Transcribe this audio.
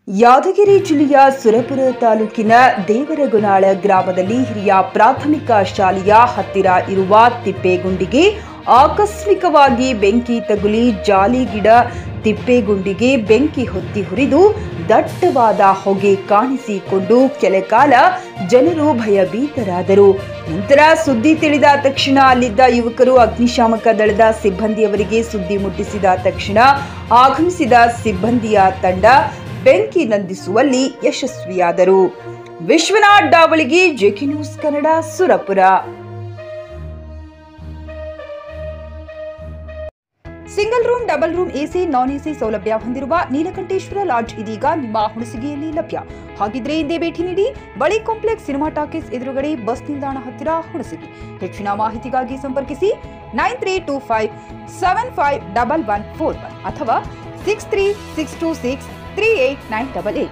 ಯಾದಗಿರಿ ಜಿಲ್ಲೆಯ ಸುರಪುರ ತಾಲೂಕಿನ ದೇವರಗುನಾಳ ಗ್ರಾಮದಲ್ಲಿ ಹಿರಿಯ ಪ್ರಾಥಮಿಕ ಶಾಲೆಯ ಹತ್ತಿರ ಇರುವ ತಿಪ್ಪೇಗುಂಡಿಗೆ ಆಕಸ್ಮಿಕವಾಗಿ ಬೆಂಕಿ ತಗುಲಿ ಜಾಲಿಗಿಡ ತಿಪ್ಪೇಗುಂಡಿಗೆ ಬೆಂಕಿ ಹೊತ್ತಿ ಹುರಿದು ದಟ್ಟವಾದ ಹೊಗೆ ಕಾಣಿಸಿಕೊಂಡು ಕೆಲಕಾಲ ಜನರು ಭಯಭೀತರಾದರು. ನಂತರ ಸುದ್ದಿ ತಿಳಿದ ತಕ್ಷಣ ಅಲ್ಲಿದ್ದ ಯುವಕರು ಅಗ್ನಿಶಾಮಕ ದಳದ ಸಿಬ್ಬಂದಿಯವರಿಗೆ ಸುದ್ದಿ ಮುಟ್ಟಿಸಿದ ತಕ್ಷಣ ಆಗಮಿಸಿದ ಸಿಬ್ಬಂದಿಯ ತಂಡ ಬೆಂಕಿ ನಂದಿಸುವಲ್ಲಿ ಯಶಸ್ವಿಯಾದರು. ವಿಶ್ವನಾಥ್ ಡಾವಳಿಗೆ JK news Kannada, Surapura. Single room, double room, AC, non AC ಸೌಲಭ್ಯ ಹೊಂದಿರುವ ನೀಲಕಂಠೇಶ್ವರ ಲಾಡ್ಜ್ ಇದೀಗ ನಿಮ್ಮ ಹುಣಸಗಿಯಲ್ಲಿ ಲಭ್ಯ. ಹಾಗಿದ್ರೆ ಹಿಂದೆ ಭೇಟಿ ನೀಡಿ. ಬಳಿ ಕಾಂಪ್ಲೆಕ್ಸ್ ಸಿನಿಮಾ ಟಾಕೀಸ್ ಎದುರುಗಡೆ, ಬಸ್ ನಿಲ್ದಾಣ ಹತ್ತಿರ, ಹುಣಸಗಿ. ಹೆಚ್ಚಿನ ಮಾಹಿತಿಗಾಗಿ ಸಂಪರ್ಕಿಸಿ 9325751141 ಅಥವಾ 63626389888.